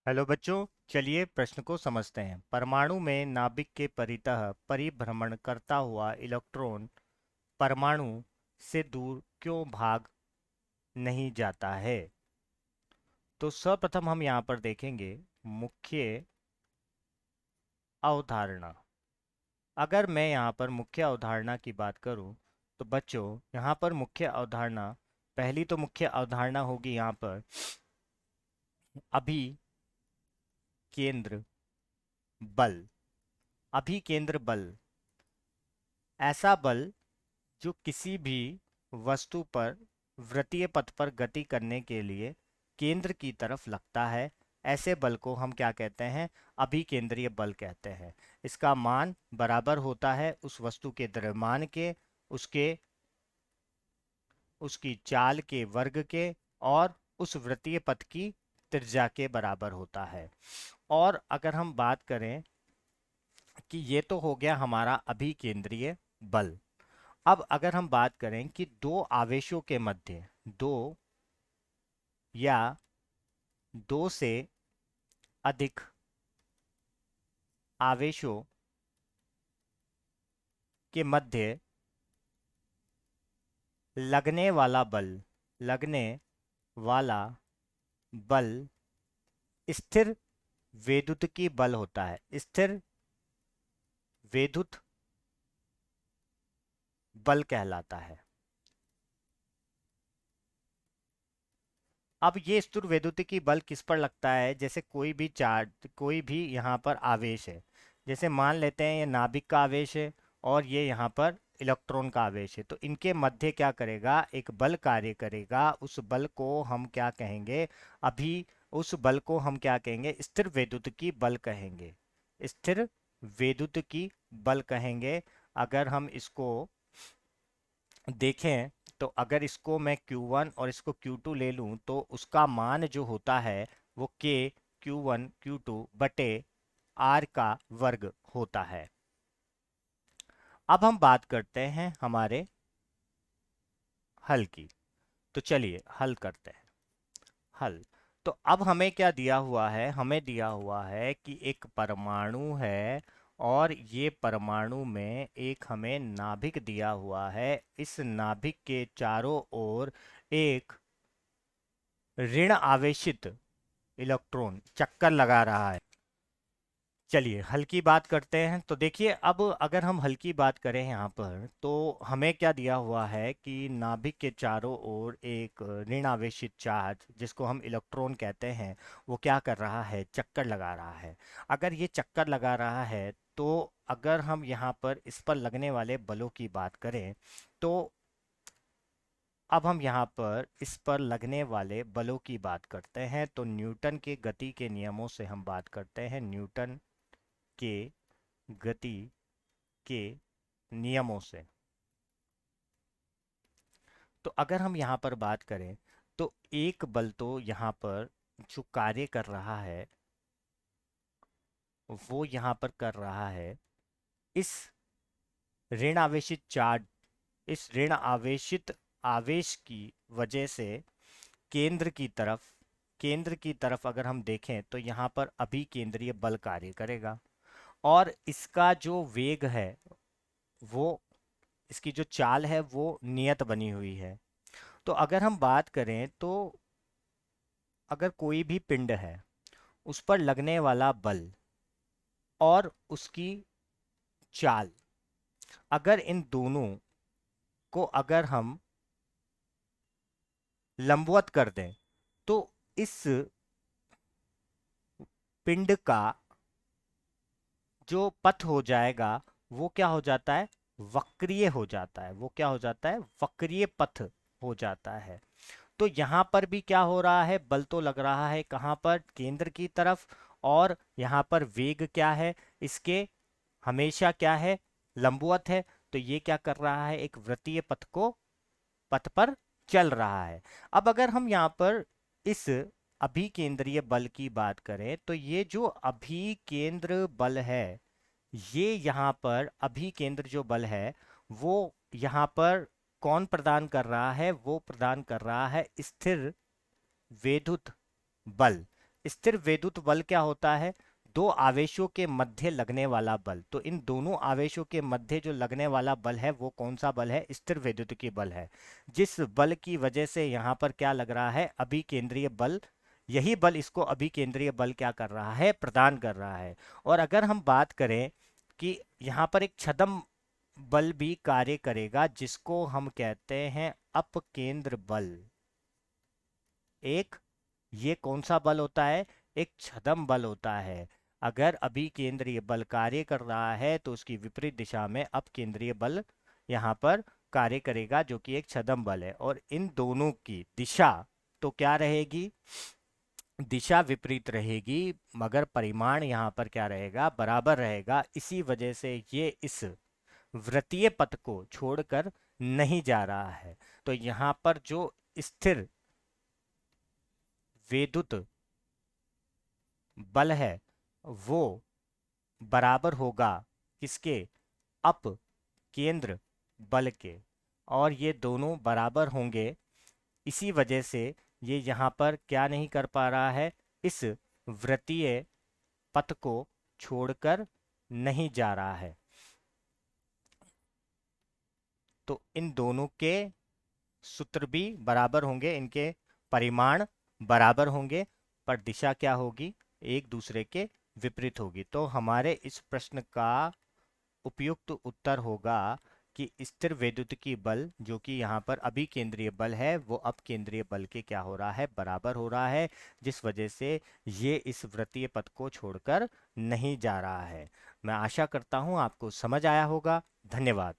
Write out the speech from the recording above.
Hello बच्चों, चलिए प्रश्न को समझते हैं। परमाणु में नाभिक के परितः परिभ्रमण करता हुआ इलेक्ट्रॉन परमाणु से दूर क्यों भाग नहीं जाता है? तो सर्वप्रथम हम यहाँ पर देखेंगे मुख्य अवधारणा। अगर मैं यहाँ पर मुख्य अवधारणा की बात करूँ तो बच्चों यहाँ पर मुख्य अवधारणा, पहली तो मुख्य अवधारणा होगी यहाँ पर अभिकेंद्र बल। अभिकेंद्र बल ऐसा बल जो किसी भी वस्तु पर वृत्तीय पथ पर गति करने के लिए केंद्र की तरफ लगता है। ऐसे बल को हम क्या कहते हैं? अभिकेंद्रीय बल कहते हैं। इसका मान बराबर होता है उस वस्तु के द्रव्यमान के, उसके उसकी चाल के वर्ग के और उस वृत्तीय पथ की त्रिज्या के बराबर होता है। और अगर हम बात करें कि ये तो हो गया हमारा अभिकेंद्रीय बल। अब अगर हम बात करें कि दो आवेशों के मध्य, दो या दो से अधिक आवेशों के मध्य लगने वाला बल, लगने वाला बल स्थिर वैद्युतिकी बल होता है। स्थिर वैद्युत बल कहलाता है। अब ये स्थिर वैद्युतिकी बल किस पर लगता है? जैसे कोई भी चार्ज, कोई भी यहाँ पर आवेश है, जैसे मान लेते हैं ये नाभिक का आवेश है और ये यहाँ पर इलेक्ट्रॉन का आवेश है, तो इनके मध्य क्या करेगा? एक बल कार्य करेगा। उस बल को हम क्या कहेंगे? अभी उस बल को हम क्या कहेंगे? स्थिर वैद्युतिकी बल कहेंगे। स्थिर वैद्युतिकी बल कहेंगे। अगर हम इसको देखें तो अगर इसको मैं Q1 और इसको Q2 ले लूं तो उसका मान जो होता है वो K Q1 Q2 बटे R का वर्ग होता है। अब हम बात करते हैं हमारे हल की। तो चलिए हल करते हैं। हल। तो अब हमें क्या दिया हुआ है? हमें दिया हुआ है कि एक परमाणु है और ये परमाणु में एक हमें नाभिक दिया हुआ है। इस नाभिक के चारों ओर एक ऋण आवेशित इलेक्ट्रॉन चक्कर लगा रहा है। चलिए हल की बात करते हैं। तो देखिए, अब अगर हम हल की बात करें यहाँ पर तो हमें क्या दिया हुआ है कि नाभिक के चारों ओर एक ऋण आवेशित चार्ज, जिसको हम इलेक्ट्रॉन कहते हैं, वो क्या कर रहा है? चक्कर लगा रहा है। अगर ये चक्कर लगा रहा है तो अगर हम यहाँ पर इस पर लगने वाले बलों की बात करें तो अब हम यहाँ पर इस पर लगने वाले बलों की बात करते हैं। तो न्यूटन के गति के नियमों से हम बात करते हैं। न्यूटन के गति के नियमों से। तो अगर हम यहाँ पर बात करें तो एक बल तो यहाँ पर जो कार्य कर रहा है वो यहाँ पर कर रहा है इस ऋण आवेशित चार्ज, इस ऋण आवेशित आवेश की वजह से केंद्र की तरफ, केंद्र की तरफ अगर हम देखें तो यहाँ पर अभिकेंद्रीय बल कार्य करेगा और इसका जो वेग है वो, इसकी जो चाल है वो नियत बनी हुई है। तो अगर हम बात करें तो अगर कोई भी पिंड है उस पर लगने वाला बल और उसकी चाल, अगर इन दोनों को अगर हम लंबवत कर दें तो इस पिंड का जो पथ हो जाएगा वो क्या हो जाता है? वक्रीय हो जाता है। वो क्या हो जाता है? वक्रीय पथ हो जाता है। तो यहाँ पर भी क्या हो रहा है? बल तो लग रहा है कहाँ पर? केंद्र की तरफ। और यहाँ पर वेग क्या है इसके? हमेशा क्या है? लंबवत है। तो ये क्या कर रहा है? एक वृत्तीय पथ को, पथ पर चल रहा है। अब अगर हम यहाँ पर इस अभिकेंद्रीय बल की बात करें तो ये जो अभिकेंद्र बल है, ये यहाँ पर अभिकेंद्र जो बल है वो यहाँ पर कौन प्रदान कर रहा है? वो प्रदान कर रहा है स्थिर वैद्युत बल। स्थिर वैद्युत बल क्या होता है? दो आवेशों के मध्य लगने वाला बल। तो इन दोनों आवेशों के मध्य जो लगने वाला बल है वो कौन सा बल है? स्थिर वैद्युतिकी बल है। जिस बल की वजह से यहाँ पर क्या लग रहा है? अभिकेंद्रीय बल। यही बल इसको अभिकेंद्रीय बल क्या कर रहा है? प्रदान कर रहा है। और अगर हम बात करें कि यहाँ पर एक छदम बल भी कार्य करेगा, जिसको हम कहते हैं अपकेंद्र बल। एक ये कौन सा बल होता है? एक छदम बल होता है। अगर अभिकेंद्रीय बल कार्य कर रहा है तो उसकी विपरीत दिशा में अपकेंद्रीय बल यहाँ पर कार्य करेगा, जो कि एक छदम बल है। और इन दोनों की दिशा तो क्या रहेगी? दिशा विपरीत रहेगी, मगर परिमाण यहाँ पर क्या रहेगा? बराबर रहेगा। इसी वजह से ये इस वृत्तीय पथ को छोड़कर नहीं जा रहा है। तो यहाँ पर जो स्थिर विद्युत बल है वो बराबर होगा किसके? अप केंद्र बल के। और ये दोनों बराबर होंगे, इसी वजह से ये यहाँ पर क्या नहीं कर पा रहा है? इस वृत्तीय पथ को छोड़कर नहीं जा रहा है। तो इन दोनों के सूत्र भी बराबर होंगे, इनके परिमाण बराबर होंगे, पर दिशा क्या होगी? एक दूसरे के विपरीत होगी। तो हमारे इस प्रश्न का उपयुक्त उत्तर होगा कि स्थिर वैद्युतिकी बल जो कि यहाँ पर अभिकेंद्रीय बल है वो अपकेंद्रीय बल के क्या हो रहा है? बराबर हो रहा है, जिस वजह से ये इस वृत्तीय पथ को छोड़कर नहीं जा रहा है। मैं आशा करता हूँ आपको समझ आया होगा। धन्यवाद।